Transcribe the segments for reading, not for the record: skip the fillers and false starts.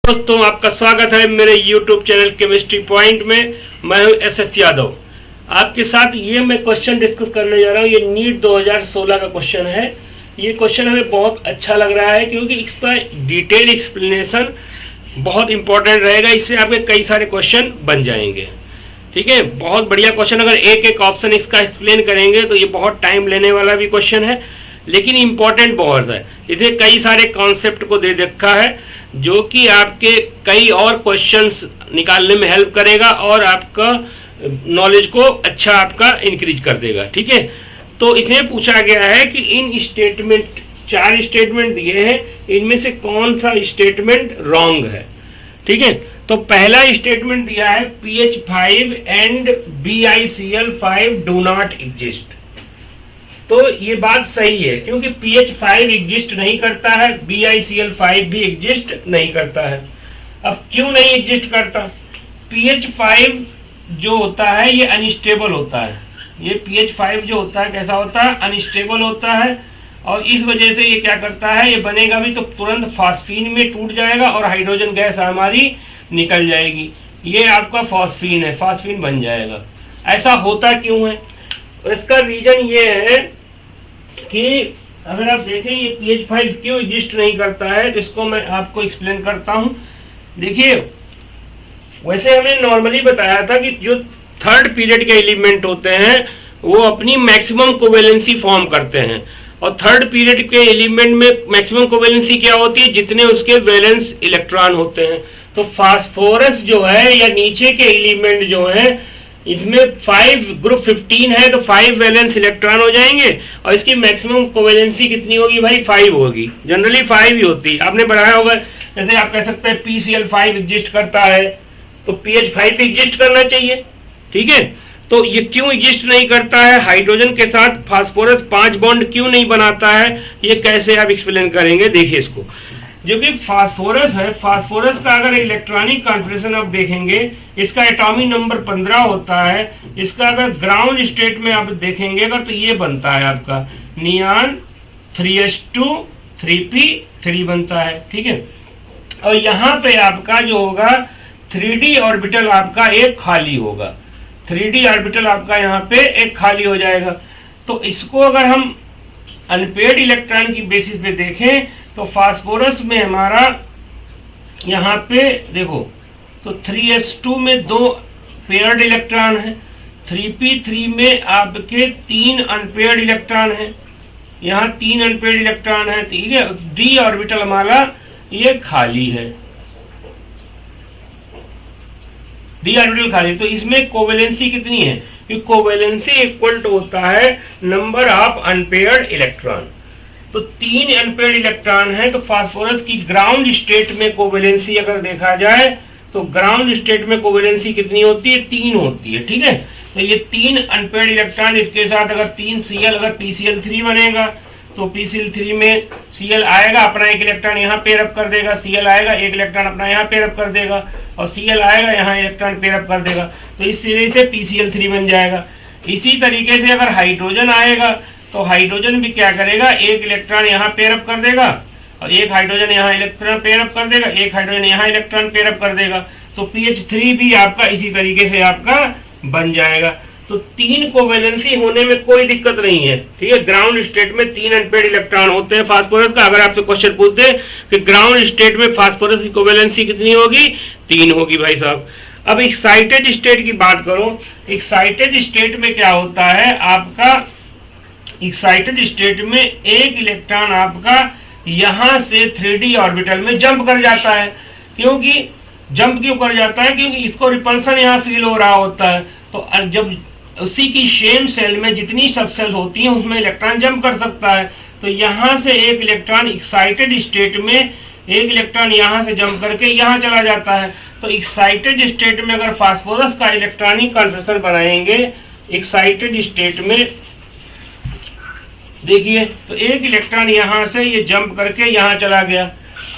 दोस्तों, आपका स्वागत है मेरे YouTube चैनल केमिस्ट्री पॉइंट में। मैं हूं एस यादव। आपके साथ ये मैं क्वेश्चन डिस्कस करने जा रहा हूं। ये नीट 2016 का क्वेश्चन है। ये क्वेश्चन हमें बहुत अच्छा लग रहा है क्योंकि इसका डिटेल एक्सप्लेनेशन बहुत इंपॉर्टेंट रहेगा। इससे आपके कई सारे क्वेश्चन बन जाएंगे। ठीक है, बहुत बढ़िया क्वेश्चन। अगर एक एक ऑप्शन इसका एक्सप्लेन करेंगे तो ये बहुत टाइम लेने वाला भी क्वेश्चन है, लेकिन इंपॉर्टेंट बहुत है। इसे कई सारे कॉन्सेप्ट को दे रखा है जो कि आपके कई और क्वेश्चंस निकालने में हेल्प करेगा और आपका नॉलेज को अच्छा आपका इंक्रीज कर देगा। ठीक है, तो इसमें पूछा गया है कि इन स्टेटमेंट, 4 स्टेटमेंट दिए हैं, इनमें से कौन सा स्टेटमेंट रॉन्ग है। ठीक है, तो पहला स्टेटमेंट दिया है PH5 and BiCl5 do not exist. तो ये बात सही है क्योंकि PH5 एग्जिस्ट नहीं करता है, BiCl5 भी एग्जिस्ट नहीं करता है। अब क्यों नहीं एग्जिस्ट करता? PH5 जो होता है ये अनस्टेबल होता है। ये PH5 जो होता है कैसा होता है? अनस्टेबल होता है, और इस वजह से ये क्या करता है, ये बनेगा भी तो तुरंत फास्फीन में टूट जाएगा और हाइड्रोजन गैस हमारी निकल जाएगी। ये आपका फास्फीन है, फास्फीन बन जाएगा। ऐसा होता क्यों है? इसका रीजन ये है कि अगर आप देखें ये PH5 क्यों एग्जिस्ट नहीं करता है, जिसको मैं आपको एक्सप्लेन करता हूं। देखिए, वैसे हमने नॉर्मली बताया था कि जो थर्ड पीरियड के एलिमेंट होते हैं वो अपनी मैक्सिमम कोवेलेंसी फॉर्म करते हैं, और थर्ड पीरियड के एलिमेंट में मैक्सिमम कोवेलेंसी क्या होती है? जितने उसके वैलेंस इलेक्ट्रॉन होते हैं। तो फास्फोरस जो है या नीचे के एलिमेंट जो है इसमें 5 ग्रुप 15 है, तो 5 वैलेंस इलेक्ट्रॉन हो जाएंगे, और इसकी मैक्सिमम कोवेलेंसी कितनी होगी भाई? 5 होगी। जनरली 5 ही होती है, आपने बढ़ाया होगा। जैसे आप कह सकते हैं PCl5 एग्जिस्ट करता है तो PH5 भी एग्जिस्ट करना चाहिए। ठीक है, तो ये क्यों एग्जिस्ट नहीं करता है? हाइड्रोजन के साथ फास्फोरस 5 बॉन्ड क्यों नहीं बनाता है? ये कैसे आप एक्सप्लेन करेंगे? देखिए इसको। जो कि फास्फोरस है, फास्फोरस का अगर इलेक्ट्रॉनिक कॉन्फ़िगरेशन आप देखेंगे, इसका एटॉमिक नंबर 15 होता है। इसका अगर ग्राउंड स्टेट में आप देखेंगे अगर, तो ये बनता है आपका नियॉन 3s2 3p3 बनता है। ठीक है, और यहाँ पे आपका जो होगा 3d ऑर्बिटल आपका एक खाली होगा। 3d ऑर्बिटल आपका यहाँ पे एक खाली हो जाएगा। तो इसको अगर हम अनपेयर्ड इलेक्ट्रॉन की बेसिस पे देखें तो फास्फोरस में हमारा यहाँ पे देखो, तो 3s2 में 2 पेयर्ड इलेक्ट्रॉन है, 3p3 में आपके 3 अनपेयर्ड इलेक्ट्रॉन है, यहाँ 3 अनपेयर्ड इलेक्ट्रॉन है। ठीक है, d ऑर्बिटल हमारा ये खाली है, d ऑर्बिटल खाली। तो इसमें कोवेलेंसी कितनी है? कोवेलेंसी इक्वल टू होता है नंबर ऑफ अनपेयर्ड इलेक्ट्रॉन। तो 3 अनपेयर्ड इलेक्ट्रॉन है, तो फास्फोरस की ग्राउंड स्टेट में कोवेलेंसी अगर देखा जाए तो ग्राउंड स्टेट में कोवेलेंसी कितनी होती है? 3 होती है। ठीक है, तो ये 3 अनपेयर्ड इलेक्ट्रॉन, इसके साथ अगर 3 Cl, अगर PCl3 बनेगा तो PCl3 में Cl आएगा, अपना एक इलेक्ट्रॉन यहाँ पेयर अप कर देगा, Cl आएगा, एक इलेक्ट्रॉन अपना यहाँ पेयर अप कर देगा, और Cl आएगा, यहाँ इलेक्ट्रॉन पेयर अप कर देगा। तो इस सिरे से PCl3 बन जाएगा। इसी तरीके से अगर हाइड्रोजन आएगा तो हाइड्रोजन भी क्या करेगा? एक इलेक्ट्रॉन यहाँ पेयर अप कर देगा, और एक हाइड्रोजन यहाँ इलेक्ट्रॉन पेयर अप कर देगा, एक हाइड्रोजन यहाँ इलेक्ट्रॉन पेयर अप कर देगा। तो PH3 भी आपका इसी तरीके से आपका बन जाएगा। तो 3 कोवेलेंसी होने में कोई दिक्कत नहीं है। ठीक है, ग्राउंड स्टेट में 3 अनपेयर्ड इलेक्ट्रॉन होते हैं फास्फोरस का। अगर आपसे क्वेश्चन पूछते हैं कि ग्राउंड स्टेट में फास्फोरस की कोवेलेंसी कितनी होगी? 3 होगी भाई साहब। अब एक्साइटेड स्टेट की बात करो। एक्साइटेड स्टेट में क्या होता है आपका? एक्साइटेड स्टेट में एक इलेक्ट्रॉन आपका यहां से 3d ऑर्बिटल में जंप कर जाता है। क्योंकि जंप क्यों कर जाता है? क्योंकि इसको रिपल्सन यहाँ फील हो रहा होता है। तो जब उसी की सेम सेल में जितनी सब सेल होती हैं उसमें इलेक्ट्रॉन जंप कर सकता है। तो यहाँ से एक इलेक्ट्रॉन एक्साइटेड स्टेट में, एक इलेक्ट्रॉन यहाँ से जंप करके यहाँ चला जाता है। तो एक्साइटेड स्टेट में अगर फास्फोरस का इलेक्ट्रॉनिक कॉन्फ़िगरेशन बनाएंगे एक्साइटेड स्टेट में, देखिए, तो एक इलेक्ट्रॉन यहाँ से ये जंप करके यहाँ चला गया।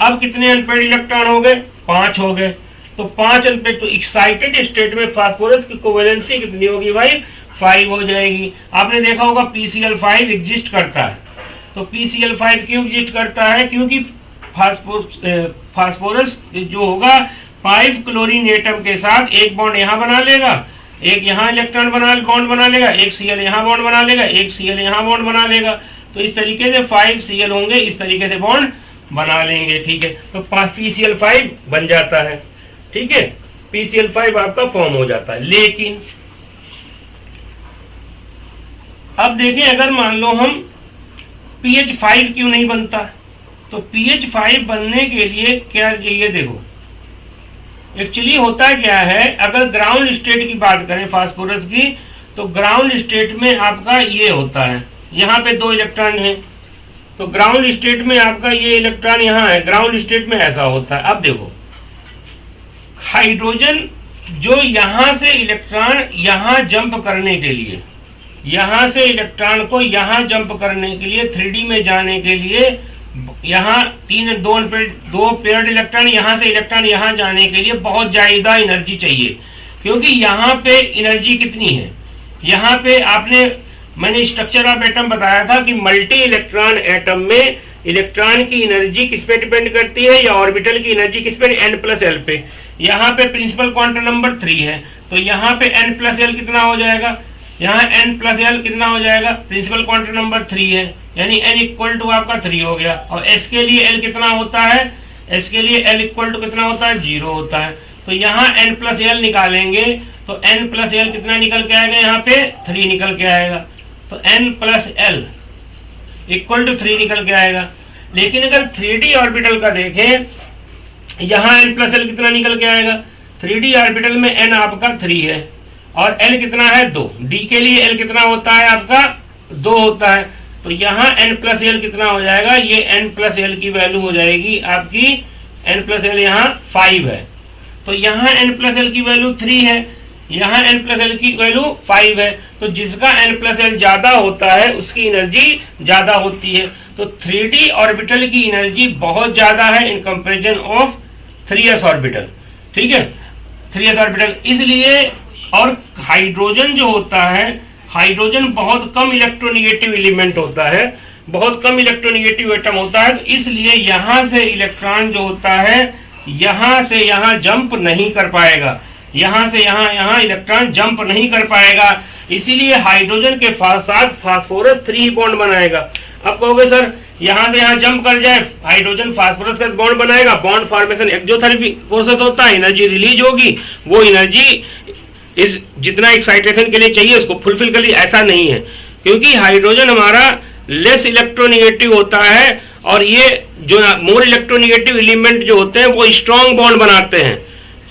अब कितने अनपेयर्ड इलेक्ट्रॉन हो गए? 5 हो गए। तो 5 अनपेयर्ड, तो एक्साइटेड स्टेट में फास्फोरस की कोवेलेंसी कितनी होगी भाई? 5 हो जाएगी। आपने देखा होगा PCl5 एग्जिस्ट करता है। तो PCl5 क्यों एग्जिस्ट करता है? क्योंकि फास्फोरस जो होगा 5 क्लोरीन एटम के साथ एक बॉन्ड यहाँ बना लेगा, एक यहाँ इलेक्ट्रॉन बॉन्ड बना लेगा, एक Cl यहाँ बॉन्ड बना लेगा, एक Cl यहाँ बॉन्ड बना लेगा। तो इस तरीके से 5 Cl होंगे, इस तरीके से बॉन्ड बना लेंगे। ठीक है, तो PCl5 बन जाता है। ठीक है, PCl5 आपका फॉर्म हो जाता है। लेकिन अब देखें, अगर मान लो हम PH5 क्यों नहीं बनता, तो PH5 बनने के लिए क्या चाहिए, देखो एक्चुअली होता क्या है, अगर ग्राउंड स्टेट की बात करें फास्फोरस की, तो ग्राउंड स्टेट में आपका ये होता है, यहाँ पे 2 इलेक्ट्रॉन है, तो ग्राउंड स्टेट में आपका ये इलेक्ट्रॉन यहाँ है, ग्राउंड स्टेट में ऐसा होता है। अब देखो हाइड्रोजन जो यहाँ से इलेक्ट्रॉन यहाँ जंप करने के लिए, यहाँ से इलेक्ट्रॉन को यहाँ जंप करने के लिए 3D में जाने के लिए, यहाँ दो पेयर्ड इलेक्ट्रॉन, यहाँ से इलेक्ट्रॉन यहाँ जाने के लिए बहुत ज्यादा एनर्जी चाहिए। क्योंकि यहाँ पे एनर्जी कितनी है, यहाँ पे मैंने स्ट्रक्चर ऑफ एटम बताया था कि मल्टी इलेक्ट्रॉन एटम में इलेक्ट्रॉन की एनर्जी किस पे डिपेंड करती है, या ऑर्बिटल की एनर्जी किस पे, n+l पे। यहाँ पे प्रिंसिपल क्वांटम नंबर 3 है, तो यहाँ पे n+l कितना हो जाएगा, यहाँ n+l कितना हो जाएगा, प्रिंसिपल क्वांटम नंबर 3 है, यानी n इक्वल टू आपका 3 हो गया। और s के लिए l कितना होता है, s के लिए l इक्वल टू कितना होता है, 0 होता है। तो यहाँ n+l निकालेंगे तो n+l कितना निकल के आएगा, यहाँ पे 3 निकल के आएगा, तो n+l इक्वल टू 3 निकल के आएगा। लेकिन अगर 3D ऑर्बिटल का देखें, यहाँ n+l कितना निकल के आएगा, 3D ऑर्बिटल में n आपका 3 है और l कितना है, 2। d के लिए l कितना होता है आपका, 2 होता है। तो यहाँ n+l कितना हो जाएगा, ये n+l की वैल्यू हो जाएगी आपकी, n+l यहाँ 5 है, तो यहाँ n+l की वैल्यू 3 है, यहाँ n+l की वैल्यू 5 है। तो जिसका n+l ज्यादा होता है उसकी एनर्जी ज्यादा होती है। तो 3D ऑर्बिटल की एनर्जी बहुत ज्यादा है in comparison of 3s orbital. ठीक है, 3s ऑर्बिटल इसलिए। और हाइड्रोजन जो होता है, हाइड्रोजन बहुत कम इलेक्ट्रोनेगेटिव एलिमेंट होता है, बहुत कम इलेक्ट्रोनेगेटिव एटम होता है, तो इसलिए यहाँ से इलेक्ट्रॉन जो होता है यहाँ से यहाँ जंप नहीं कर पाएगा, यहाँ से यहाँ इलेक्ट्रॉन जंप नहीं कर पाएगा। इसीलिए हाइड्रोजन के साथ फास्फोरस 3 बॉन्ड बनाएगा। अब कहोगे सर यहाँ से यहाँ जंप कर जाए, हाइड्रोजन फास्फोरस का बॉन्ड बनाएगा, बॉन्ड फॉर्मेशन एक्सोथर्मिक प्रोसेस होता है, एनर्जी रिलीज होगी, वो एनर्जी इस जितना एक्साइटेशन के लिए चाहिए उसको फुलफिल कर लिए, ऐसा नहीं है। क्योंकि हाइड्रोजन हमारा लेस इलेक्ट्रोनेगेटिव होता है और ये जो मोर इलेक्ट्रोनेगेटिव एलिमेंट जो होते हैं वो स्ट्रॉन्ग बॉन्ड बनाते हैं।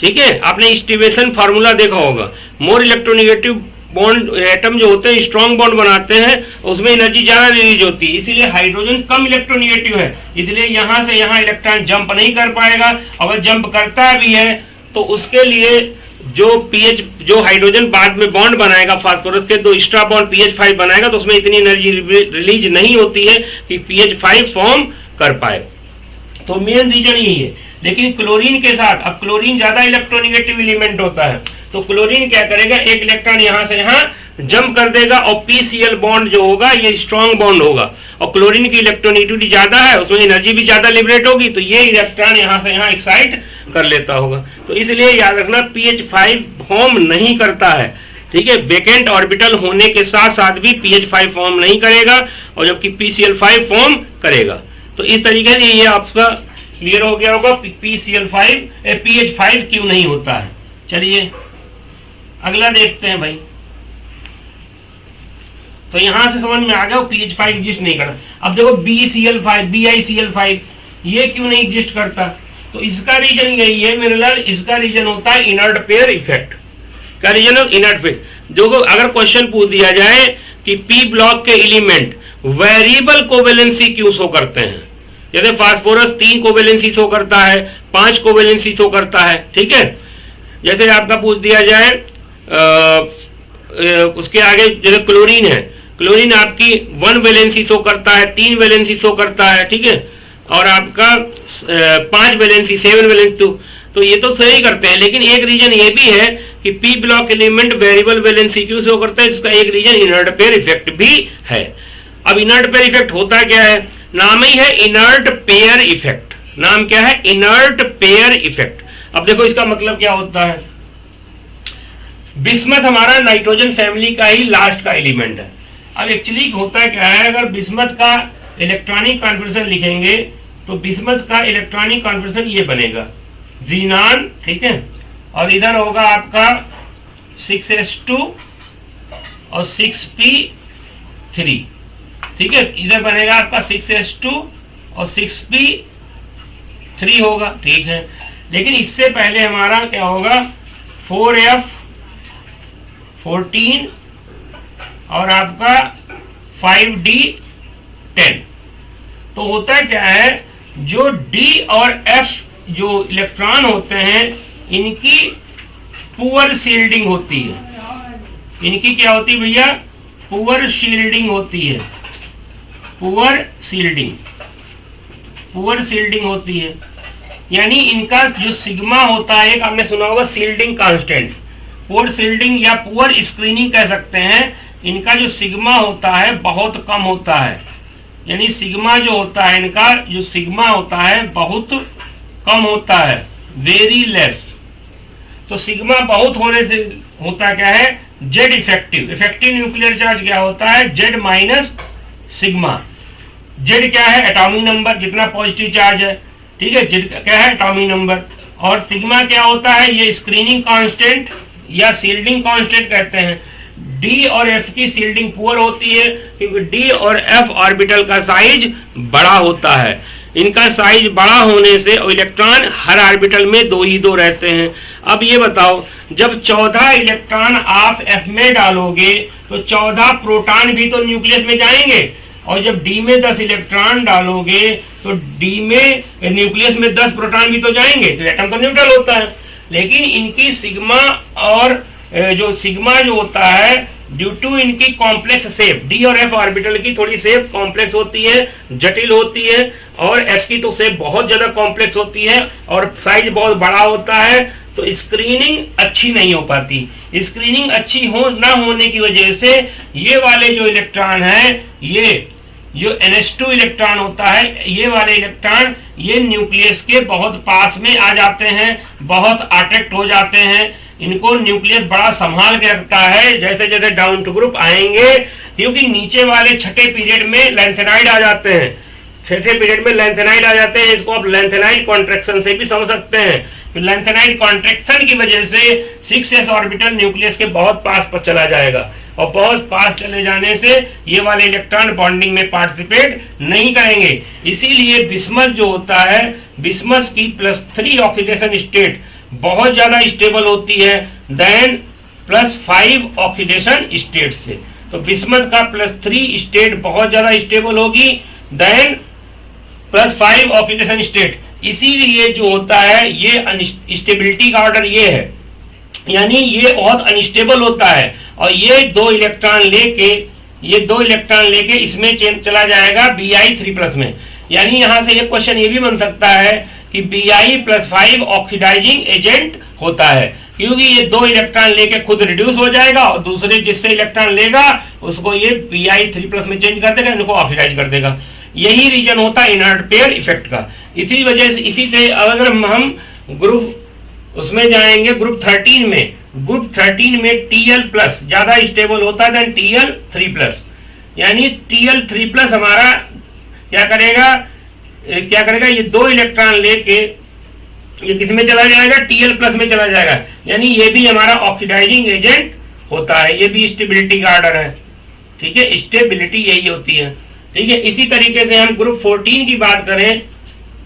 ठीक है, आपने स्टीवेसन फार्मूला देखा होगा, मोर इलेक्ट्रोनेगेटिव बॉन्ड एटम जो होते हैं स्ट्रॉन्ग बॉन्ड बनाते हैं, उसमें एनर्जी ज्यादा रिलीज होती है। इसीलिए हाइड्रोजन कम इलेक्ट्रोनेगेटिव है, इसलिए यहाँ से यहाँ इलेक्ट्रॉन जंप नहीं कर पाएगा। अगर जंप करता भी है तो उसके लिए जो हाइड्रोजन बाद में बॉन्ड बनाएगा फास्फोरस के, दो एक्स्ट्रा बॉन्ड PH5 बनाएगा, तो उसमें इतनी एनर्जी रिलीज नहीं होती है कि PH5 फॉर्म कर पाए। तो मेन रीजन यही है। लेकिन क्लोरीन के साथ, अब क्लोरीन ज्यादा इलेक्ट्रोनेगेटिव एलिमेंट होता है, तो क्लोरीन क्या करेगा, एक इलेक्ट्रॉन यहाँ से यहाँ जंप कर देगा और PCl बॉन्ड जो होगा ये स्ट्रॉन्ग बॉन्ड होगा, और क्लोरीन की इलेक्ट्रोनेगेटिविटी ज्यादा है, उसमें एनर्जी भी ज्यादा लिबरेट होगी, तो ये इलेक्ट्रॉन यहाँ से यहाँ एक्साइट कर लेता होगा। तो इसलिए याद रखना PH5 फॉर्म नहीं करता है। ठीक है, वेकेंट ऑर्बिटल होने के साथ साथ भी PH5 फॉर्म नहीं करेगा, और जबकि PCl5 फॉर्म करेगा। तो इस तरीके से ये आपका क्लियर हो गया होगा PH5 क्यों नहीं होता है। चलिए अगला देखते हैं भाई। तो यहां से समझ में आ गया PH5 एग्जिस्ट नहीं करता। अब देखो BiCl5 ये क्यों नहीं एग्जिस्ट करता, तो इसका रीजन यही है मेरे लाल, इसका रीजन होता है इनर्ट पेयर इफेक्ट। क्या रीजन है, इनर्ट पेयर। जो अगर क्वेश्चन पूछ दिया जाए कि P ब्लॉक के एलिमेंट वेरिएबल कोवेलेंसी क्यों शो करते हैं, जैसे फास्फोरस 3 कोवेलेंसी शो करता है, 5 कोवेलेंसी शो करता है। ठीक है, जैसे आपका पूछ दिया जाए उसके आगे जैसे क्लोरीन है, क्लोरीन आपकी 1 वैलेंसी शो करता है, 3 वैलेंसी शो करता है। ठीक है, और आपका 5 वैलेंसी 7 वैलेंसी, तो ये तो सही करते हैं। लेकिन एक रीजन ये भी है कि P block element variable valency क्यों शो करता है, इसका एक रीजन इनर्ट पेयर इफेक्ट भी है। अब इनर्ट पेयर इफेक्ट होता क्या है, नाम ही है इनर्ट पेयर इफेक्ट। नाम क्या है? Inert pair effect. अब देखो इसका मतलब क्या होता है। बिस्मथ हमारा नाइट्रोजन फैमिली का ही लास्ट का एलिमेंट है। अब एक्चुअली होता क्या है, अगर बिस्मथ का इलेक्ट्रॉनिक कॉन्फ़िगरेशन लिखेंगे तो बिस्मथ का इलेक्ट्रॉनिक कॉन्फ़िगरेशन ये बनेगा, जीनान, ठीक है, और इधर होगा आपका 6s2 और 6p3, ठीक है, इधर बनेगा आपका 6s2 और 6p3 होगा, ठीक है। लेकिन इससे पहले हमारा क्या होगा, 4f14 और आपका 5d10। तो होता क्या है, जो d और f जो इलेक्ट्रॉन होते हैं इनकी पुअर शील्डिंग होती है। इनकी क्या होती है भैया? पुअर शील्डिंग होती है। पुअर शील्डिंग होती है, यानी इनका जो सिग्मा होता है, एक आपने सुना होगा शील्डिंग कांस्टेंट, पुअर शील्डिंग या पुअर स्क्रीनिंग कह सकते हैं। इनका जो सिग्मा होता है बहुत कम होता है, यानी सिग्मा जो होता है, इनका जो सिग्मा होता है बहुत कम होता है, वेरी लेस। तो सिग्मा बहुत होने से होता क्या है, Z effective. Effective nuclear charge क्या होता है, जेड माइनस सिग्मा। जेड क्या है, एटॉमिक नंबर, जितना पॉजिटिव चार्ज है, ठीक है, जेड क्या है, एटॉमिक नंबर। और सिग्मा क्या होता है, ये स्क्रीनिंग कांस्टेंट या शील्डिंग कांस्टेंट कहते हैं। डी और एफ की शील्डिंग पुअर होती है, क्योंकि डी और एफ ऑर्बिटल का साइज बड़ा होता है। इनका साइज बड़ा होने से इलेक्ट्रॉन हर ऑर्बिटल में दो ही दो रहते हैं। अब ये बताओ, जब 14 इलेक्ट्रॉन आप एफ में डालोगे तो 14 प्रोटॉन भी तो न्यूक्लियस में जाएंगे, और जब डी में 10 इलेक्ट्रॉन डालोगे तो डी में न्यूक्लियस में 10 प्रोटॉन भी तो जाएंगे, तो एटम तो न्यूट्रल होता है। लेकिन इनकी सिग्मा और जो सिग्मा जो होता है, ड्यू टू इनकी कॉम्प्लेक्स शेप, डी और एफ ऑर्बिटल की थोड़ी शेप कॉम्प्लेक्स होती है, जटिल होती है, और एस की तो शेप बहुत ज्यादा कॉम्प्लेक्स होती है और साइज बहुत बड़ा होता है, तो स्क्रीनिंग अच्छी नहीं हो पाती। स्क्रीनिंग अच्छी ना होने की वजह से ये वाले जो इलेक्ट्रॉन है, ये जो NH2 इलेक्ट्रॉन होता है, ये वाले इलेक्ट्रॉन ये न्यूक्लियस के बहुत पास में आ जाते हैं, बहुत अट्रैक्ट हो जाते हैं। इनको न्यूक्लियस बड़ा संभाल के रखता है जैसे जैसे डाउन टू ग्रुप आएंगे, क्योंकि नीचे वाले छठे पीरियड में लैंथेनाइड आ जाते हैं। छठे पीरियड में लैंथेनाइड आ जाते हैं, इसको आप लैंथेनाइड कॉन्ट्रैक्शन से भी समझ सकते हैं। लैंथेनाइड कॉन्ट्रैक्शन की वजह से 6s ऑर्बिटल न्यूक्लियस के बहुत पास पर चला जाएगा, और बहुत पास चले जाने से ये वाले इलेक्ट्रॉन बॉन्डिंग में पार्टिसिपेट नहीं करेंगे। इसीलिए बिस्मथ जो होता है, बिस्मथ की +3 ऑक्सीडेशन स्टेट बहुत ज्यादा स्टेबल होती है देन +5 ऑक्सीडेशन स्टेट से। तो बिस्मथ का +3 स्टेट बहुत ज्यादा स्टेबल होगी देन +5 ऑक्सीडेशन स्टेट। इसीलिए जो होता है ये स्टेबिलिटी का ऑर्डर ये है, यानी ये बहुत अनस्टेबल होता है, और ये दो इलेक्ट्रॉन लेके इसमें चला जाएगा Bi3+ में। यानी यहां से एक क्वेश्चन ये भी बन सकता है कि Bi+5 ऑक्सीडाइजिंग एजेंट होता है, क्योंकि ये दो इलेक्ट्रॉन लेके खुद रिड्यूस हो जाएगा और दूसरे जिससे इलेक्ट्रॉन लेगा उसको ये Bi3+ में चेंज कर देगा, इनको ऑक्सीडाइज कर देगा। यही रीजन होता है इनर्ट पेयर इफेक्ट का। इसी वजह से इसी से अगर हम ग्रुप उसमें जाएंगे, ग्रुप 13 में, ग्रुप 13 में Tl+ ज्यादा स्टेबल होता है देन Tl3+, यानी Tl3+ हमारा क्या करेगा, ये दो इलेक्ट्रॉन लेके ये किस में चला जाएगा, Tl+ में चला जाएगा, यानी ये भी हमारा ऑक्सीडाइजिंग एजेंट होता है। ये भी स्टेबिलिटी का ऑर्डर है, ठीक है, स्टेबिलिटी यही होती है, ठीक है। इसी तरीके से हम ग्रुप 14 की बात करें,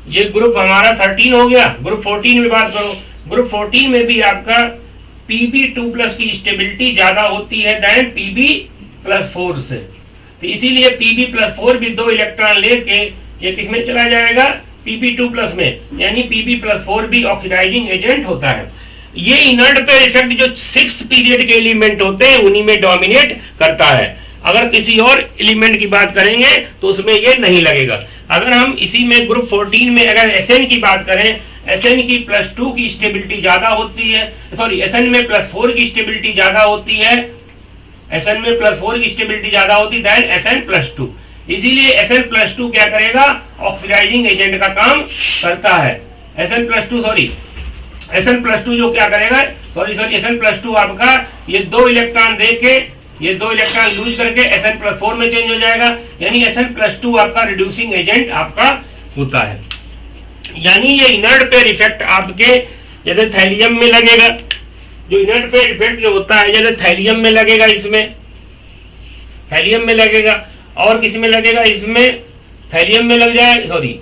ये ग्रुप हमारा 13 हो गया, ग्रुप 14 में बात करो, ग्रुप 14 में भी आपका Pb2+ की स्टेबिलिटी ज्यादा होती है देन Pb+4 से। तो इसीलिए Pb+4 भी दो इलेक्ट्रॉन लेके ये किसमें चला जाएगा, Pb2+ में, यानी Pb+4 भी ऑक्सीडाइजिंग एजेंट होता है। ये इनर्ट पेयर इफेक्ट जो 6th पीरियड के एलिमेंट होते हैं उन्हीं में डोमिनेट करता है। अगर किसी और एलिमेंट की बात करेंगे तो उसमें ये नहीं लगेगा। अगर हम इसी में ग्रुप 14 में अगर Sn की बात करें, Sn की +2 की स्टेबिलिटी ज्यादा होती है, सॉरी Sn में +4 की स्टेबिलिटी ज्यादा होती है, Sn में +4 की स्टेबिलिटी ज्यादा होती है देन Sn+2। इसीलिए Sn+2 क्या करेगा, ऑक्सीडाइजिंग एजेंट का काम करता है। Sn+2 जो क्या करेगा, Sn+2 आपका ये 2 इलेक्ट्रॉन देके, ये 2 इलेक्ट्रॉन लूज करके Sn+4 में चेंज हो जाएगा, यानी Sn+2 आपका रिड्यूसिंग एजेंट आपका होता है। यानी ये इनर्ट पेयर इफेक्ट आपके जैसे थैलियम में लगेगा, जो इनर्ट पेयर इफेक्ट जो होता है जैसे थैलियम में लगेगा, इसमें थैलियम में लगेगा, और किस में लगेगा, इसमें थैलियम में लग जाए, सॉरी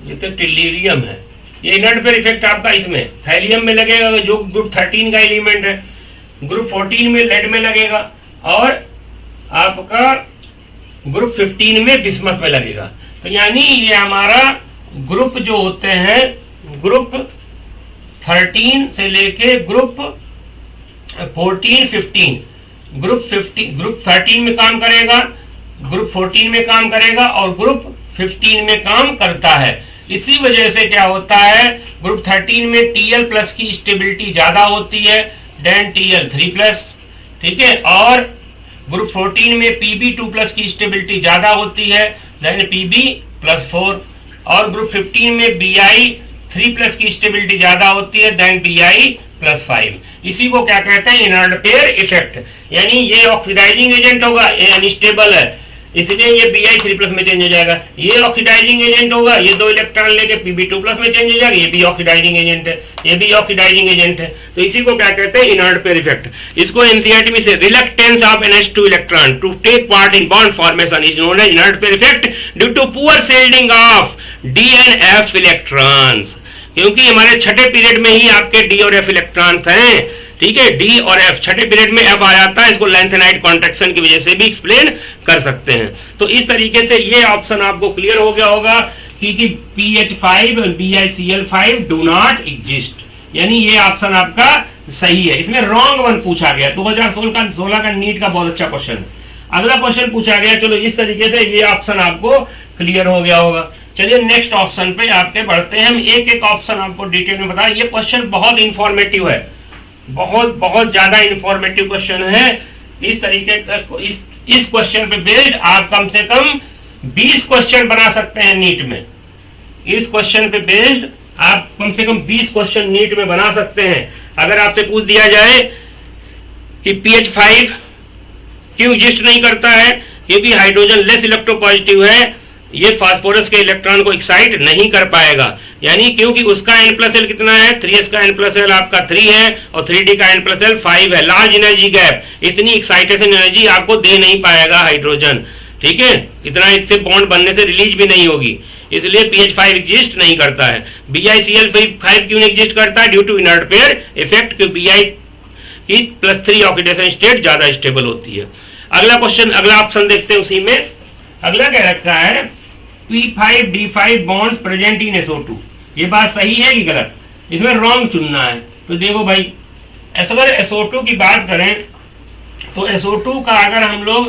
ये तो टिल्लीरियम है, ये इनर्ट पेयर इफेक्ट आपका इसमें थैलियम में लगेगा जो ग्रुप 13 का एलिमेंट है, ग्रुप 14 में लेड में लगेगा, और आपका ग्रुप 15 में बिस्मथ में लगेगा। तो यानी ये हमारा ग्रुप जो होते हैं, ग्रुप 13 से लेके ग्रुप 14, 15, ग्रुप 13 में काम करेगा, ग्रुप 14 में काम करेगा, और ग्रुप 15 में काम करता है। इसी वजह से क्या होता है, ग्रुप 13 में Tl प्लस की स्टेबिलिटी ज्यादा होती है देन Tl3 प्लस, ठीक है, और ग्रुप 14 में Pb2 प्लस की स्टेबिलिटी ज्यादा होती है देन Pb+4, और ग्रुप 15 में Bi3 प्लस की स्टेबिलिटी ज्यादा होती है देन Bi+5। इसी को क्या कहते हैं, इनर्ट पेयर इफेक्ट। यानी ये ऑक्सीडाइजिंग एजेंट होगा, ये अनस्टेबल है, इसलिए ये Bi3+ में चेंज हो जाएगा। ये ऑक्सीडाइजिंग एजेंट होगा, ये 2 इलेक्ट्रॉन लेके Pb2+ में चेंज हो जाएगा, ये भी ऑक्सीडाइजिंग एजेंट है, ये भी ऑक्सीडाइजिंग एजेंट है। तो इसी को क्या कहते हैं, इनर्ट पेयर इफेक्ट। इसको एनसीईआरटी में से reluctance of NH2 electron to take part in bond formation is known as inert pair effect due to poor shielding of D and F electrons. क्योंकि हमारे छठे पीरियड में ही आपके D और F electrons हैं, ठीक है, D और F, छठे पीरियड में F आ जाता है, इसको लेंथेनाइट कॉन्ट्रैक्शन की वजह से भी एक्सप्लेन कर सकते हैं। तो इस तरीके से ये ऑप्शन आपको क्लियर हो गया होगा कि PH5 और BiCl5 डू नॉट एग्जिस्ट, यानी ये ऑप्शन आपका सही है। इसमें रॉन्ग वन पूछा गया, 2016 का नीट का बहुत अच्छा क्वेश्चन है। अगला क्वेश्चन पूछा गया, चलो इस तरीके से ये ऑप्शन आपको क्लियर हो गया होगा। चलिए नेक्स्ट ऑप्शन पे आपके बढ़ते हैं, हम एक एक ऑप्शन आपको डिटेल में बताएं। ये क्वेश्चन बहुत इंफॉर्मेटिव है, बहुत ज्यादा इंफॉर्मेटिव क्वेश्चन है। इस तरीके का इस क्वेश्चन पे बेस्ड आप कम से कम 20 क्वेश्चन बना सकते हैं नीट में। इस क्वेश्चन पे बेस्ड आप कम से कम 20 क्वेश्चन नीट में बना सकते हैं। अगर आपसे पूछ दिया जाए कि PH5 क्यों एग्जिस्ट नहीं करता है, क्योंकि हाइड्रोजन लेस इलेक्ट्रोपॉजिटिव है, ये फास्फोरस के इलेक्ट्रॉन को एक्साइट नहीं कर पाएगा, यानी क्योंकि उसका N+L कितना है, 3s का N+L आपका 3 है और 3d का N+L 5 है। लार्ज एनर्जी गैप, इतनी एक्साइटेशन एनर्जी आपको दे नहीं पाएगा हाइड्रोजन, ठीक है, इतना इससे बॉन्ड बनने से रिलीज भी नहीं होगी, इसलिए PH5 एग्जिस्ट नहीं करता है। BiCl5 क्यों नहीं एग्जिस्ट करता है, due to inert pair effect, क्योंकि Bi की +3 ऑक्सीडेशन स्टेट ज्यादा स्टेबल होती है। अगला क्वेश्चन, अगला ऑप्शन देखते हैं, उसी में अगला क्या रखा है, P5D5 bond present in SO2। ये बात सही है कि गलत, इसमें रॉन्ग चुनना है। तो देखो भाई, अगर SO2 की बात करें तो SO2 का अगर हम लोग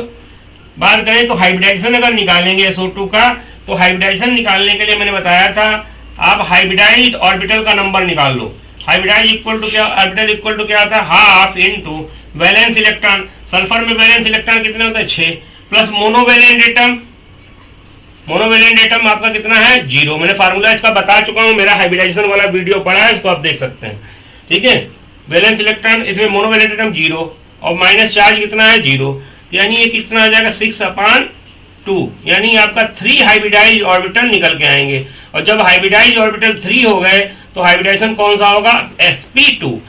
बात करें तो हाइब्रिडाइजेशन अगर निकालेंगे SO2 का, तो हाइब्रिडाइजेशन निकालने के लिए मैंने बताया था आप हाइब्रिडाइज्ड ऑर्बिटल का नंबर निकाल लो। हाइब्रिडाइज इक्वल टू क्या, ऑर्बिटल इक्वल टू क्या था, half into valence electron. Sulphur में वैलेंस इलेक्ट्रॉन कितने होते हैं, 6, plus monovalent atom, monovalent atom आपका कितना है, 0। मैंने फार्मूला इसका बता चुका हूं, मेरा हाइब्रिडाइजेशन वाला वीडियो पड़ा है, इसको आप देख सकते हैं, ठीक है। वैलेंस इलेक्ट्रॉन, इसमें मोनोवैलेंट एटम 0 और माइनस चार्ज कितना है, 0, यानी ये कितना आ जाएगा 6/2, यानी आपका 3 हाइब्रिडाइज ऑर्बिटल निकल के आएंगे। और जब हाइब्रिडाइज ऑर्बिटल 3 हो गए तो हाइब्रिडाइजेशन कौन सा होगा, sp2।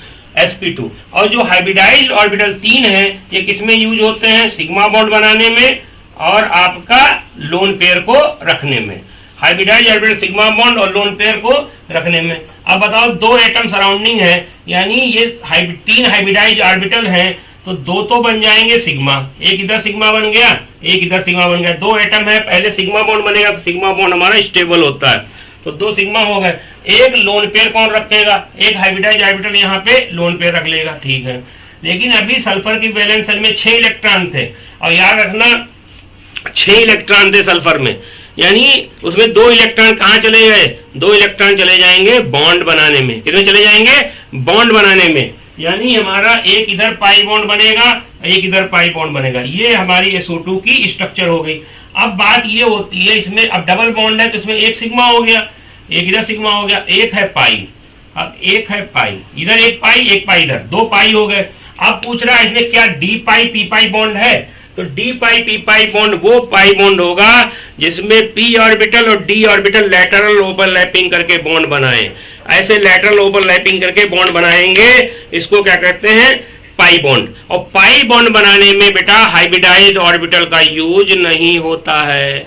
और जो हाइब्रिडाइज ऑर्बिटल 3 है ये किसमें यूज होते हैं, सिग्मा बॉन्ड बनाने में और आपका लोन पेयर को रखने में। हाइब्रिडाइज ऑर्बिटल सिग्मा बॉन्ड और लोन पेयर को रखने में। अब बताओ 2 एटम सराउंडिंग है, यानी ये 3 हाइब्रिडाइज ऑर्बिटल हैं, तो 2 तो बन जाएंगे सिग्मा, एक इधर सिग्मा बन गया, एक इधर सिग्मा बन गया। 2 एटम है, पहले सिग्मा बॉन्ड बनेगा तो सिग्मा बॉन्ड हमारा स्टेबल होता है, तो 2 सिग्मा हो गए। एक लोन पेयर कौन रखेगा, एक हाइब्रिडाइज ऑर्बिटल यहाँ पे लोन पेयर रख लेगा, ठीक है। लेकिन अभी सल्फर की वैलेंस शेल में 6 इलेक्ट्रॉन थे, और याद रखना 6 इलेक्ट्रॉन थे सल्फर में, यानी उसमें 2 इलेक्ट्रॉन कहाँ चले गए, 2 इलेक्ट्रॉन चले जाएंगे बॉन्ड बनाने में। कितने चले जाएंगे, बॉन्ड बनाने में, यानी हमारा एक इधर पाई बॉन्ड बनेगा, एक इधर पाई बॉन्ड बनेगा। ये हमारी SO2 की स्ट्रक्चर हो गई। अब बात ये होती है इसमें, अब डबल बॉन्ड है तो इसमें एक सिग्मा हो गया, एक इधर सिग्मा हो गया, एक है पाई, अब एक है पाई, इधर एक पाई इधर, दो पाई हो गए। अब पूछ रहा है इसमें क्या डी पाई पी पाई बॉन्ड है, तो डी पाई पी पाई बॉन्ड वो पाई बॉन्ड होगा जिसमें पी ऑर्बिटल और डी ऑर्बिटल लैटरल ओवरलैपिंग करके बॉन्ड बनाए। ऐसे लैटरल ओवरलैपिंग करके बॉन्ड बनाएंगे, इसको क्या कहते हैं, पाई बॉन्ड। और पाई बॉन्ड बनाने में बेटा हाइब्रिडाइज्ड ऑर्बिटल का यूज नहीं होता है,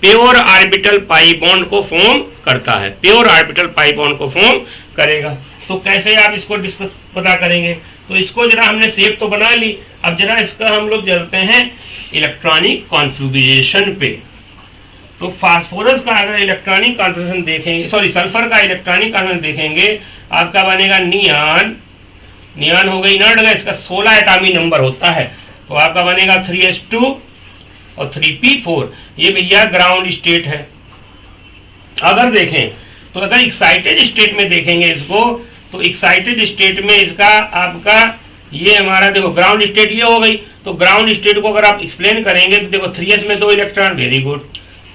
प्योर ऑर्बिटल पाई बॉन्ड को फॉर्म करता है, प्योर ऑर्बिटल पाई बॉन्ड को फॉर्म करेगा। तो कैसे आप इसको डिस्कस पता करेंगे, तो इसको जरा हमने शेप तो बना ली, अब जरा इसका हम लोग चलते हैं इलेक्ट्रॉनिक कॉन्फ़िगरेशन पे। तो फास्फोरस का अगर इलेक्ट्रॉनिक कॉन्फ़िगरेशन देखेंगे, सॉरी सल्फर का इलेक्ट्रॉनिक कॉन्फ़िगरेशन देखेंगे, आपका बनेगा नियान, नियान हो गई इनर्ट गैस, इसका 16 एटॉमिक नंबर होता है, तो आपका बनेगा 3s2 और 3p4, ये भैया ग्राउंड स्टेट है। अगर देखें तो अगर एक्साइटेड स्टेट में देखेंगे इसको, तो एक्साइटेड स्टेट में इसका आपका ये हमारा देखो ग्राउंड स्टेट ये हो गई, तो ग्राउंड स्टेट को अगर आप एक्सप्लेन करेंगे तो देखो 3s में 2 इलेक्ट्रॉन, वेरी गुड।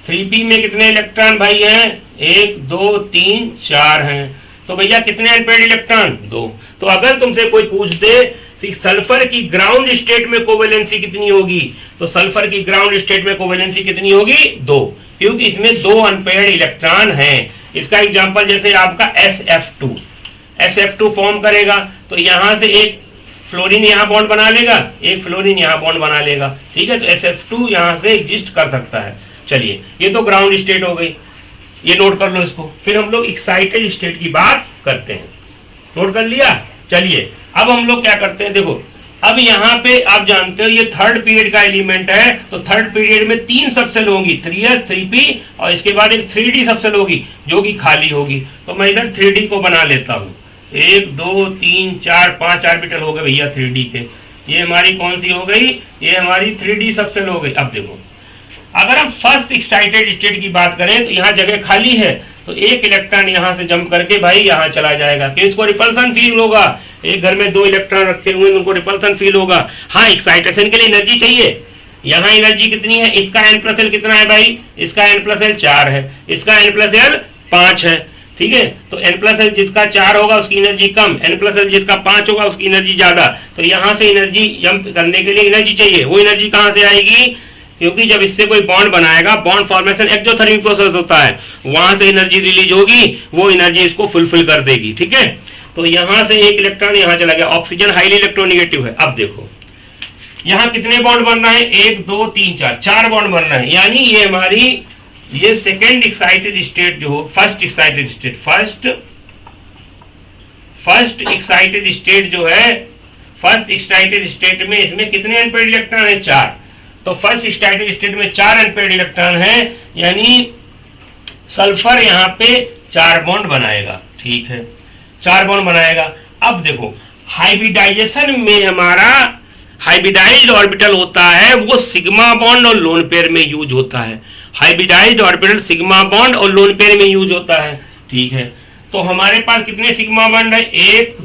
3p में कितने इलेक्ट्रॉन भाई हैं, 1 2 3 4 हैं, तो भैया कितने अनपेयर्ड इलेक्ट्रॉन, 2। तो अगर तुमसे कोई पूछ दे सल्फर की ग्राउंड स्टेट में कोवेलेंसी कितनी होगी, तो सल्फर की ग्राउंड स्टेट में कोवेलेंसी कितनी होगी, 2, क्योंकि इसमें 2 अनपेयर्ड इलेक्ट्रॉन हैं। इसका एग्जांपल जैसे आपका SF2 फॉर्म करेगा, तो यहां से एक फ्लोरीन यहां बॉन्ड बना लेगा, एक फ्लोरीन यहां बॉन्ड बना लेगा, ठीक है, तो SF2 यहां से एग्जिस्ट कर सकता है। चलिए ये तो ग्राउंड स्टेट हो गई, ये नोट कर लो इसको। फिर हम लोग एक्साइटेड स्टेट की बात करते हैं, नोट कर लिया। चलिए अब हम लोग क्या करते हैं, देखो अब यहाँ पे आप जानते हो ये थर्ड पीरियड का एलिमेंट है, तो थर्ड पीरियड में 3 सबसेल होंगी, 3s 3p और इसके बाद एक 3d सबसेल होगी जो कि खाली होगी। तो मैं इधर 3d को बना लेता हूँ, 1 2 3 4 5 ऑर्बिटल हो गए भैया 3d के, ये हमारी कौन सी हो गई, ये हमारी 3d सबसेल हो गई। अब देखो अगर हम फर्स्ट एक्साइटेड स्टेट की बात करें तो यहाँ जगह खाली है, तो एक इलेक्ट्रॉन यहाँ से जंप करके भाई यहाँ चला जाएगा, तो इसको रिपल्सन फील होगा। एक घर में 2 इलेक्ट्रॉन रखे हुए उनको रिपल्सन फील होगा। हाँ एक्साइटेशन के लिए एनर्जी चाहिए, यहाँ एनर्जी कितनी है, इसका n+l कितना है भाई, इसका n+l 4 है, इसका n+l 5 है, ठीक है। तो n+l जिसका 4 होगा उसकी एनर्जी कम, n+l जिसका 5 होगा उसकी एनर्जी ज्यादा। तो यहाँ से एनर्जी जंप करने के लिए एनर्जी चाहिए, वो एनर्जी कहाँ से आएगी, क्योंकि जब इससे कोई बॉन्ड बनाएगा, बॉन्ड फॉर्मेशन एक्सोथर्मिक प्रोसेस होता है, वहां से एनर्जी रिलीज होगी, वो एनर्जी इसको फुलफिल कर देगी, ठीक है। तो यहां से एक इलेक्ट्रॉन यहां चला गया, ऑक्सीजन हाईली इलेक्ट्रोनेगेटिव है। अब देखो यहां कितने बॉन्ड बन रहे हैं, 1 2 3 4 बॉन्ड बन रहे हैं, यानी ये हमारी ये सेकेंड एक्साइटेड स्टेट जो हो, first excited state, first excited state जो है, फर्स्ट एक्साइटेड स्टेट में इसमें कितने अनपेयर्ड इलेक्ट्रॉन है, 4। तो फर्स्ट एक्साइटेड स्टेट में 4 अनपेयर्ड इलेक्ट्रॉन है, यानी सल्फर यहाँ पे 4 बॉन्ड बनाएगा, ठीक है, 4 बॉन्ड बनाएगा। अब देखो हाइब्रिडाइजेशन में हमारा हाइब्रिडाइज्ड ऑर्बिटल होता है, वो सिग्मा बॉन्ड और लोन पेयर में यूज होता है। हाइब्रिडाइज्ड ऑर्बिटल सिग्मा बॉन्ड और लोन पेयर में यूज होता है, ठीक है। तो हमारे पास कितने सिग्मा बॉन्ड है, 1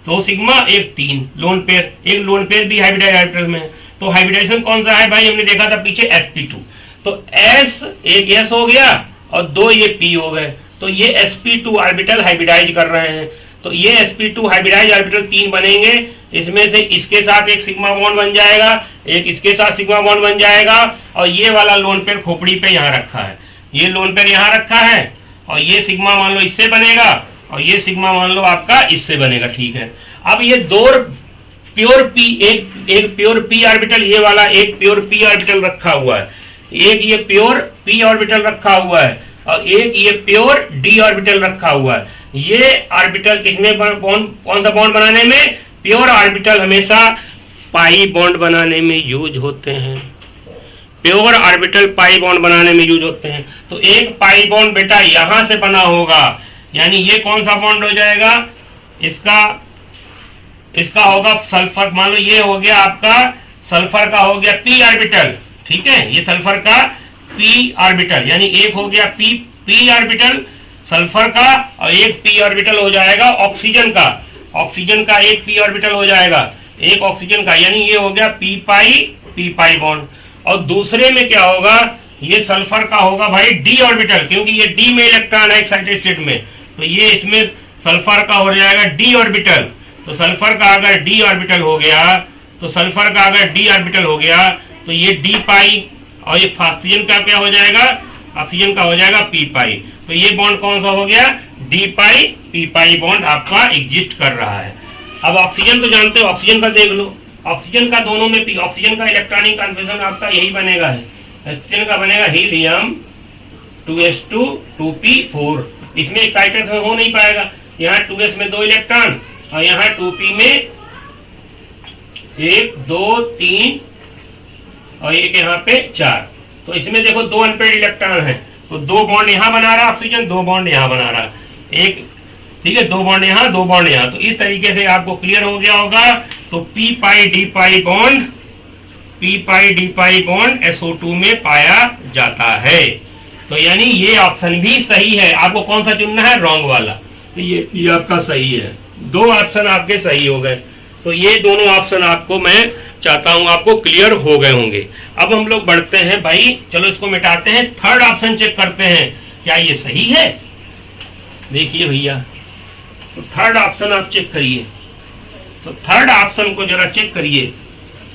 2 सिग्मा 1 3 लोन पेयर, एक लोन पेयर भी हाइब्रिडाइज्ड ऑर्बिटल में। तो हाइब्रिडाइजेशन कौन सा है भाई, हमने देखा था पीछे sp2, तो s एक s हो गया और 2 ये p हो गए, तो ये sp2 ऑर्बिटल हाइब्रिडाइज कर रहे हैं। तो ये sp2 हाइब्रिडाइज ऑर्बिटल 3 बनेंगे, इसमें से इसके साथ एक सिग्मा बॉन्ड बन जाएगा, एक इसके साथ सिग्मा बॉन्ड बन जाएगा, और ये वाला लोन पेयर खोपड़ी पे यहाँ रखा है, ये लोन पेयर यहाँ रखा है, और ये सिग्मा मान लो इससे बनेगा, और ये सिग्मा मान लो आपका इससे बनेगा, ठीक है। अब ये 2 प्योर p, एक प्योर p ऑर्बिटल, ये वाला एक प्योर p ऑर्बिटल रखा हुआ है, एक ये प्योर p ऑर्बिटल रखा हुआ है, और एक ये प्योर d ऑर्बिटल रखा हुआ है। ये ऑर्बिटल किसमें कौन सा बॉन्ड बनाने में, प्योर ऑर्बिटल हमेशा पाई बॉन्ड बनाने में यूज होते हैं, प्योर ऑर्बिटल पाई बॉन्ड बनाने में यूज होते हैं। तो एक पाई बॉन्ड बेटा यहां से बना होगा, यानी ये कौन सा बॉन्ड हो जाएगा, इसका होगा सल्फर, मान लो ये हो गया आपका सल्फर का हो गया p ऑर्बिटल, ठीक है, ये सल्फर का p ऑर्बिटल, यानी एक हो गया p ऑर्बिटल सल्फर का, और एक p ऑर्बिटल हो जाएगा ऑक्सीजन का एक p ऑर्बिटल हो जाएगा, एक ऑक्सीजन का, यानी ये हो गया p पाई बॉन्ड। और दूसरे में क्या होगा, ये सल्फर का होगा भाई डी ऑर्बिटल, क्योंकि ये डी में इलेक्ट्रॉन है एक्साइटेड स्टेट में, तो ये इसमें सल्फर का हो जाएगा डी ऑर्बिटल। तो सल्फर का अगर डी ऑर्बिटल हो गया, तो सल्फर का अगर डी ऑर्बिटल हो गया तो ये डी पाई, और ये ऑक्सीजन का क्या हो जाएगा, ऑक्सीजन का हो जाएगा पी पाई। तो ये बॉन्ड कौन सा हो गया, डी पाई पी पाई बॉन्ड आपका एग्जिस्ट कर रहा है। अब ऑक्सीजन तो जानते हो, ऑक्सीजन का देख लो, ऑक्सीजन का दोनों में पी, ऑक्सीजन का इलेक्ट्रॉनिक कन्फर्मेशन आपका यही बनेगा है, ऑक्सीजन का बनेगा हीलियम 2s2 2p4। इसमें एक्साइटेड हो नहीं पाएगा, यहाँ 2s में 2 इलेक्ट्रॉन और यहाँ 2p में 1 2 3 और एक यहाँ पे 4। तो इसमें देखो 2 अनपेड इलेक्ट्रॉन है, तो 2 बॉन्ड यहाँ बना रहा ऑक्सीजन, 2 बॉन्ड यहाँ बना रहा एक, ठीक है, 2 बॉन्ड यहाँ 2 बॉन्ड यहाँ। तो इस तरीके से आपको क्लियर हो गया होगा। तो पी पाई डी पाई बॉन्ड SO2 में पाया जाता है। तो यानी ये ऑप्शन भी सही है। आपको कौन सा चुनना है, रॉन्ग वाला। तो ये आपका सही है, 2 ऑप्शन आपके सही हो गए। तो ये दोनों ऑप्शन आपको मैं चाहता हूं आपको क्लियर हो गए होंगे। अब हम लोग बढ़ते हैं भाई, चलो इसको मिटाते हैं, थर्ड ऑप्शन चेक करते हैं क्या ये सही है। देखिए भैया, तो थर्ड ऑप्शन आप चेक करिए, तो थर्ड ऑप्शन को जरा चेक करिए।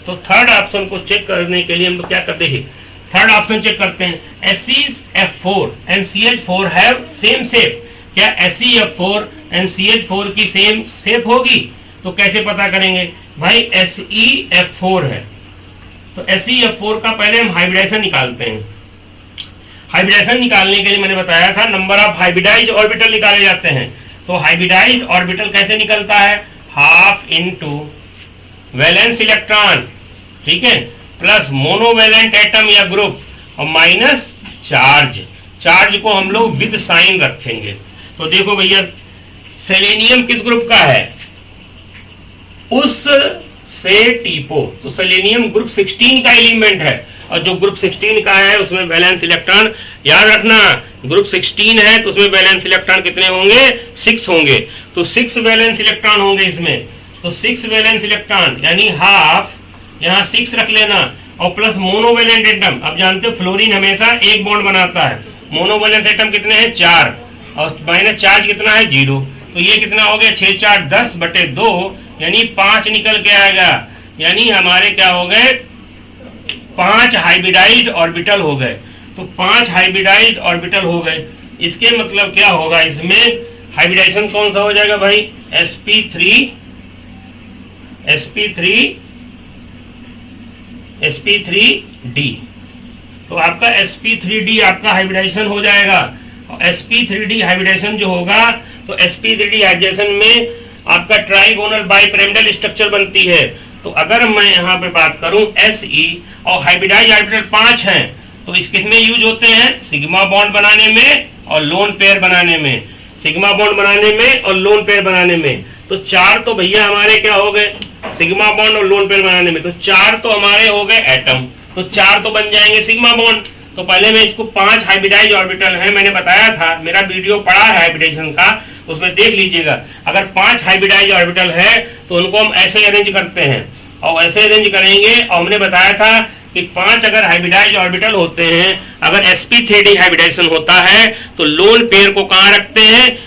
तो थर्ड ऑप्शन को चेक करने के लिए हम लोग क्या करते हैं, थर्ड ऑप्शन चेक करते हैं। SeF4 and CH4 have same shape. क्या SeF4 and CH4 की सेम शेप होगी? तो कैसे पता करेंगे भाई, SeF4 है तो SeF4 का पहले हम हाइब्रिडाइजेशन निकालते हैं। हाइब्रिडाइजेशन निकालने के लिए मैंने बताया था नंबर ऑफ हाइब्रिडाइज ऑर्बिटल निकाले जाते हैं। तो हाइब्रिडाइज ऑर्बिटल कैसे निकलता है, हाफ इनटू वैलेंस इलेक्ट्रॉन, ठीक है, प्लस मोनोवैलेंट एटम या ग्रुप और माइनस चार्ज। चार्ज को हम लोग विद साइन रखेंगे। तो देखो भैया, सेलेनियम किस ग्रुप का है, उस से टीपो, तो सेलेनियम ग्रुप 16 का एलिमेंट है, और जो ग्रुप 16 का है उसमें वैलेंस इलेक्ट्रॉन, याद रखना ग्रुप 16 है तो उसमें वैलेंस इलेक्ट्रॉन कितने होंगे, 6 होंगे। तो 6 वैलेंस इलेक्ट्रॉन होंगे इसमें। तो 6 वैलेंस इलेक्ट्रॉन यानी हाफ, यहाँ 6 रख लेना, और प्लस मोनोवैलेंट एटम। अब जानते हो फ्लोरीन हमेशा एक बॉन्ड बनाता है, मोनोवैलेंस एटम कितने हैं, 4, और माइनस चार्ज कितना है, 0। तो ये कितना हो गया, 6 4 10/2 यानी 5 निकल के आएगा। यानी हमारे क्या हो गए, 5 हाइब्रिडाइज्ड ऑर्बिटल हो गए। तो 5 हाइब्रिडाइज्ड ऑर्बिटल हो गए। इसके मतलब क्या होगा, इसमें हाइब्रिडाइजेशन कौन सा हो जाएगा भाई, sp3d। तो आपका sp3d आपका हाइब्रिडाइजेशन हो जाएगा। और sp3d हाइब्रिडाइजेशन जो होगा, तो sp3d हाइब्रिडाइजेशन में आपका ट्राइगोनल बाइपिरामिडल स्ट्रक्चर बनती है। तो अगर मैं यहाँ पे बात करूं Se, और हाइब्रिडाइज ऑर्बिटल 5 हैं, तो इस किसमें यूज होते हैं, सिग्मा बॉन्ड बनाने में और लोन पेयर बनाने में, सिग्मा बॉन्ड बनाने में और लोन पेयर बनाने में। तो 4 तो भैया हमारे क्या हो गए, सिग्मा बॉन्ड और लोन पेयर बनाने में। तो 4 तो हमारे हो गए एटम, तो 4 तो बन जाएंगे सिग्मा बॉन्ड। तो पहले मैं इसको 5 हाइब्रिडाइज ऑर्बिटल है, मैंने बताया था, मेरा वीडियो पड़ा है हाइब्रिडाइजेशन का, उसमें देख लीजिएगा। अगर 5 हाइब्रिडाइज ऑर्बिटल है तो उनको हम ऐसे अरेंज करते हैं, और ऐसे अरेंज करेंगे। और हमने बताया था कि 5 अगर हाइब्रिडाइज ऑर्बिटल होते हैं, अगर sp3d हाइब्रिडाइजेशन होता है तो लोन पेयर को कहाँ रखते हैं,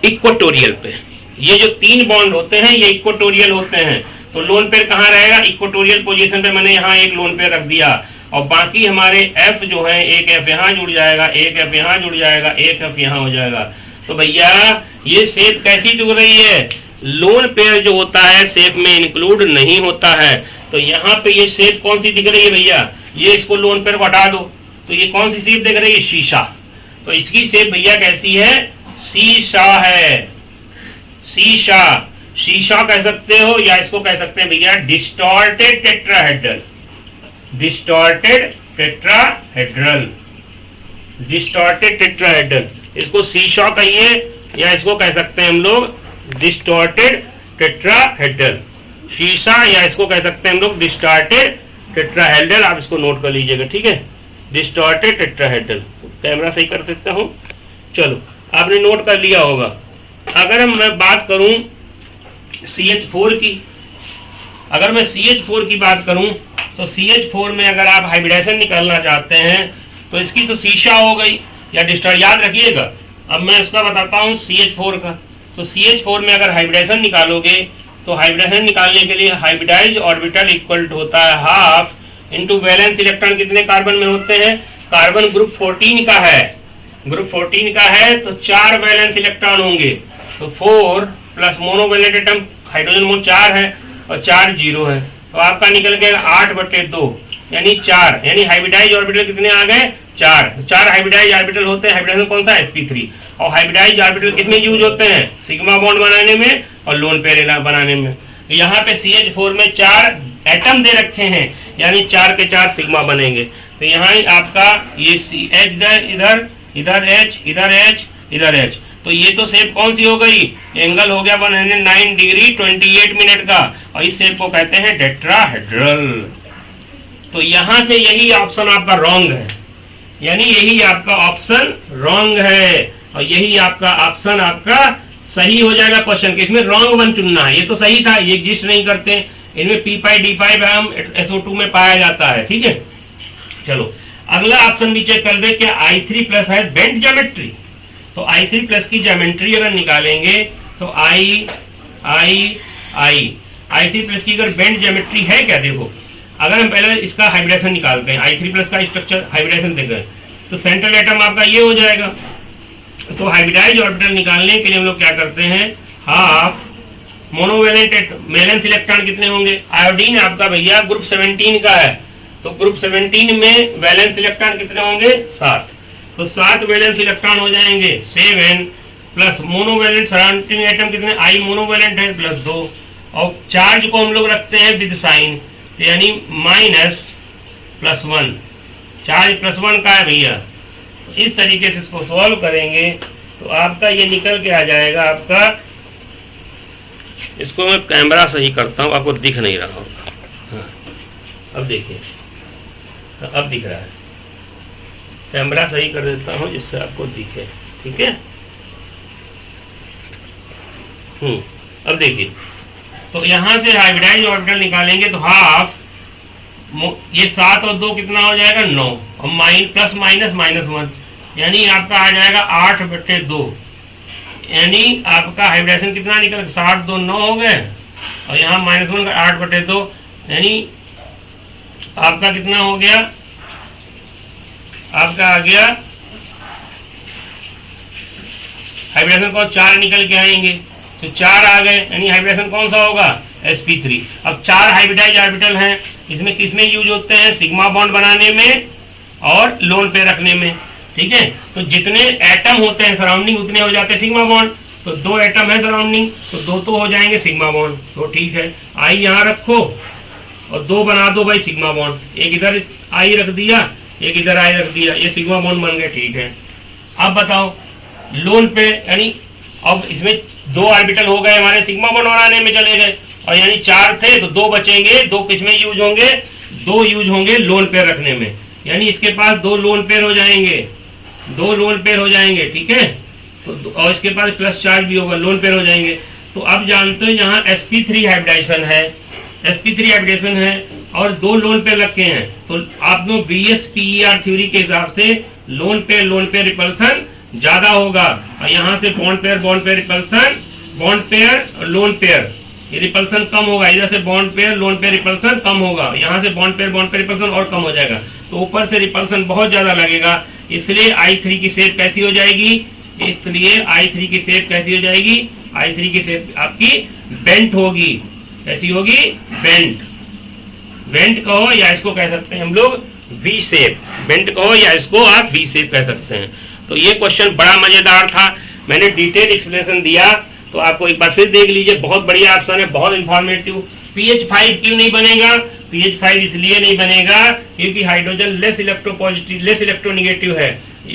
इक्वेटोरियल पे। ये जो 3 बॉन्ड होते हैं ये इक्वेटोरियल होते हैं। तो लोन पेयर कहाँ रहेगा, इक्वेटोरियल पोजीशन पे। मैंने यहाँ एक लोन पेयर रख दिया, और बाकी हमारे F जो है, एक F यहाँ जुड़ जाएगा, एक F यहाँ जुड़ जाएगा, एक F यहाँ हो जाएगा। तो भैया ये शेप कैसी जुड़ रही है, लोन पेयर जो होता है शेप में इंक्लूड नहीं होता है। तो यहाँ पे ये शेप कौन सी दिख रही है भैया, ये इसको लोन पेयर को हटा दो, तो ये कौन सी शेप दिख रही है, शीशा। तो इसकी शेप भैया कैसी है, शीशा है, शीशा। शीशा कह सकते हो, या इसको कह सकते हैं भैया distorted tetrahedral, distorted tetrahedral, distorted tetrahedral. इसको शीशा कहिए, या इसको कह सकते हैं हम लोग डिस्टॉर्टेड टेट्राहेड्रल, शीशा, या इसको कह सकते हैं हम लोग डिस्टॉर्टेड टेट्राहेड्रल। आप इसको नोट कर लीजिएगा, ठीक है, डिस्टॉर्टेड टेट्राहेड्रल। तो कैमरा सही कर देता हूँ, चलो आपने नोट कर लिया होगा। अगर मैं बात करूं CH4 की, अगर मैं CH4 की बात करूं, तो CH4 में अगर आप हाइब्रिडाइजेशन निकालना चाहते हैं तो इसकी तो शीशा हो गई या डिस्टर्ब, याद रखिएगा। अब मैं इसका बताता हूँ CH4 का। तो CH4 में अगर हाइब्रिडाइजेशन निकालोगे तो हाइब्रिडाइजेशन निकालने के लिए हाइब्रिडाइज ऑर्बिटल इक्वल टू होता है हाफ इंटू वैलेंस इलेक्ट्रॉन कितने कार्बन में होते हैं, कार्बन ग्रुप 14 का है, ग्रुप 14 का है तो 4 वैलेंस इलेक्ट्रॉन होंगे, तो 4 प्लस मोनोवैलेंट एटम हाइड्रोजन मोल 4 है और 4 जीरो है, तो आपका निकल गया 8/2 यानी 4, यानी हाइब्रिडाइज ऑर्बिटल कितने आ गए 4। 4 हाइब्रिडाइज ऑर्बिटल होते हैं। हाइब्रिडाइजेशन कौन सा sp3, और हाइब्रिडाइज ऑर्बिटल किसमें यूज होते हैं, सिग्मा बॉन्ड बनाने में और लोन पेयर बनाने में। तो यहाँ पे CH4 में 4 एटम दे रखे हैं, यानी 4 के 4 सिग्मा बनेंगे। तो यहाँ ही आपका ये CH इधर, इधर H, इधर H, इधर H, तो ये तो शेप कौन सी हो गई, एंगल हो गया 109 डिग्री 28 मिनट का, और इस शेप को कहते हैं टेट्राहेड्रल। तो यहाँ से यही ऑप्शन आपका रॉन्ग है, यानी यही आपका ऑप्शन रॉन्ग है, और यही आपका ऑप्शन आपका सही हो जाएगा क्वेश्चन के। इसमें रॉन्ग वन चुनना है, ये तो सही था, ये एग्जिस्ट नहीं करते, इनमें P5D5 हम SO2 में पाया जाता है, ठीक है। चलो अगला ऑप्शन भी चेक कर दे, क्या I3 प्लस है बेंट ज्योमेट्री। तो I3 प्लस की ज्योमेट्री अगर निकालेंगे तो I3 प्लस की अगर बेंट ज्योमेट्री है क्या, देखो अगर हम पहले इसका हाइब्रिडेशन निकालते हैं, I3 प्लस का स्ट्रक्चर हाइब्रिडेशन देखें तो सेंट्रल एटम आपका ये हो जाएगा। तो हाइब्रिडाइज ऑर्बिटल निकालने के लिए हम लोग क्या करते हैं, हाफ मोनोवैलेंट वैलेंस इलेक्ट्रॉन कितने होंगे, आयोडीन आपका भैया ग्रुप 17 का है, तो ग्रुप 17 में वैलेंस इलेक्ट्रॉन कितने होंगे 7, तो 7 वैलेंस इलेक्ट्रॉन हो जाएंगे 7 प्लस मोनोवैलेंट सराउंडिंग एटम कितने, I मोनोवैलेंट है प्लस 2, और चार्ज को हम लोग रखते हैं विद साइन, यानी -+1, चार्ज +1 का है भैया। तो इस तरीके से इसको सॉल्व करेंगे तो आपका ये निकल के आ जाएगा आपका, इसको मैं कैमरा सही करता हूँ, आपको दिख नहीं रहा होगा, हाँ अब देखिए, तो अब दिख रहा है, कैमरा सही कर देता हूँ जिससे आपको दिखे, ठीक है। अब देखिए, तो यहाँ से हाइब्रिडाइज ऑर्बिटल निकालेंगे तो हाफ, ये 7 और 2 कितना हो जाएगा 9, और प्लस माइनस -1, यानी आपका आ जाएगा 8/2, यानी आपका हाइब्रिडेशन कितना निकल, 7 2 9 हो गए, और यहाँ -1 का 8/2, यानी आपका कितना हो गया, आपका आ गया हाइब्रिडेशन को 4 निकल के आएंगे, तो 4 आ गए, यानी हाइब्रिडेशन कौन सा होगा sp3। अब 4 हाइब्रिडाइज ऑर्बिटल हैं, इसमें किसमें यूज होते हैं, सिग्मा बॉन्ड बनाने में और लोन पे रखने में, ठीक है। तो जितने एटम होते हैं सराउंडिंग उतने हो जाते हैं सिग्मा बॉन्ड, तो 2 एटम है सराउंडिंग तो 2 तो हो जाएंगे सिग्मा बॉन्ड, तो ठीक है। I यहाँ रखो और 2 बना दो भाई सिग्मा बॉन्ड, एक इधर I रख दिया, एक इधर I रख दिया, ये सिग्मा बॉन्ड बन गए, ठीक है। अब बताओ लोन पे, यानी अब इसमें 2 ऑर्बिटल हो गए हमारे सिग्मा बॉन्ड बनाने में चले गए, और यानी 4 थे तो 2 बचेंगे, 2 किसमें यूज होंगे, 2 यूज होंगे लोन पेयर रखने में, यानी इसके पास 2 लोन पेयर हो जाएंगे, 2 लोन पेयर हो जाएंगे, ठीक है। तो और इसके पास प्लस चार्ज भी होगा, लोन पेयर हो जाएंगे। तो अब जानते हो यहाँ sp3 हाइब्रिडाइजेशन है, sp3 हाइब्रिडेशन है और 2 लोन पेयर रखे हैं, तो आप लोग VSPER थ्योरी के हिसाब से लोन पेयर रिपल्सन ज्यादा होगा, और यहाँ से bond pair repulsion, bond pair lone pair ये रिपल्सन कम होगा, इधर से bond pair lone pair repulsion कम होगा, यहाँ से बॉन्ड पेयर रिपल्सन और कम हो जाएगा, तो ऊपर से रिपल्सन बहुत ज्यादा लगेगा, इसलिए I3 की शेप कैसी हो जाएगी, इसलिए I3 की शेप कैसी हो जाएगी, I3 की शेप आपकी बेंट होगी, कैसी होगी, बेंट कहो या इसको कह सकते हैं हम लोग V शेप, बेंट कहो या इसको आप V शेप कह सकते हैं। तो ये क्वेश्चन बड़ा मजेदार था, मैंने डिटेल एक्सप्लेनेशन दिया, तो आपको एक बार फिर देख लीजिए, बहुत बढ़िया ऑप्शन है, बहुत इंफॉर्मेटिव। pH5 क्यों नहीं बनेगा, pH5 इसलिए नहीं बनेगा क्योंकि hydrogen less electropositive, less electronegative है,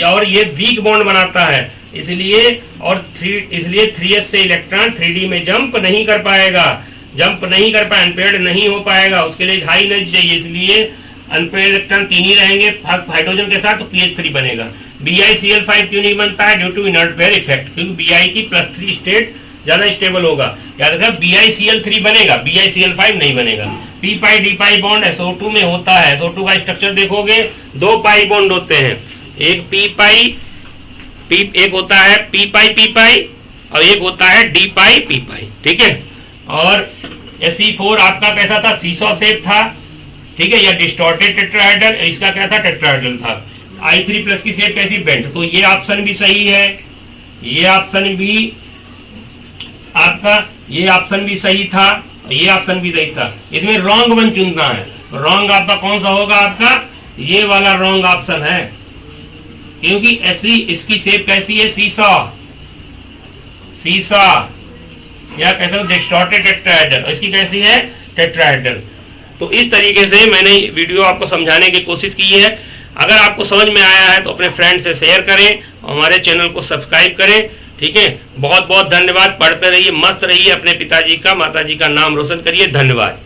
और ये वीक बॉन्ड बनाता है, इसलिए और इसलिए 3s से इलेक्ट्रॉन 3d में जंप नहीं कर पाएगा, अनपेयर्ड नहीं हो पाएगा, उसके लिए हाई एनर्जी चाहिए, इसलिए अनपेयर्ड इलेक्ट्रॉन 3 ही रहेंगे हाइड्रोजन के साथ, तो pH3 बनेगा। BiCl5 क्यों नहीं बनता है, due to inert pair effect, क्योंकि Bi की +3 स्टेट ज्यादा स्टेबल होगा। याद रखना BiCl3 बनेगा, BiCl5 नहीं बनेगा। पी पाई डी पाई बॉन्ड SO2 में होता है। SO2 का स्ट्रक्चर देखोगे 2 पाई बॉन्ड होते हैं, एक पी पाई एक होता है पी पाई और एक होता है डी पाई पी पाई, ठीक है। और Se4 आपका कैसा था, सीसॉ शेप था, ठीक है, या डिस्टॉर्टेड टेट्राहेड्रल, इसका क्या था, टेट्राहेड्रल था। I3+ की शेप कैसी, बेंट। तो ये ऑप्शन भी सही है, ये ऑप्शन भी आपका, ये ऑप्शन भी सही था, ये ऑप्शन भी सही था। इसमें रॉन्ग वन चुनना है। रॉन्ग आपका कौन सा होगा, आपका ये वाला रॉन्ग ऑप्शन है, क्योंकि ऐसी इसकी शेप कैसी है, सीसा या कहते हैं डिस्टॉर्टेड टेट्राहेड्रल, इसकी कैसी है, टेट्राहेड्रल। तो इस तरीके से मैंने वीडियो आपको समझाने की कोशिश की है। अगर आपको समझ में आया है तो अपने फ्रेंड से शेयर करें, हमारे चैनल को सब्सक्राइब करें, ठीक है। बहुत बहुत धन्यवाद। पढ़ते रहिए, मस्त रहिए, अपने पिताजी का माताजी का नाम रोशन करिए। धन्यवाद।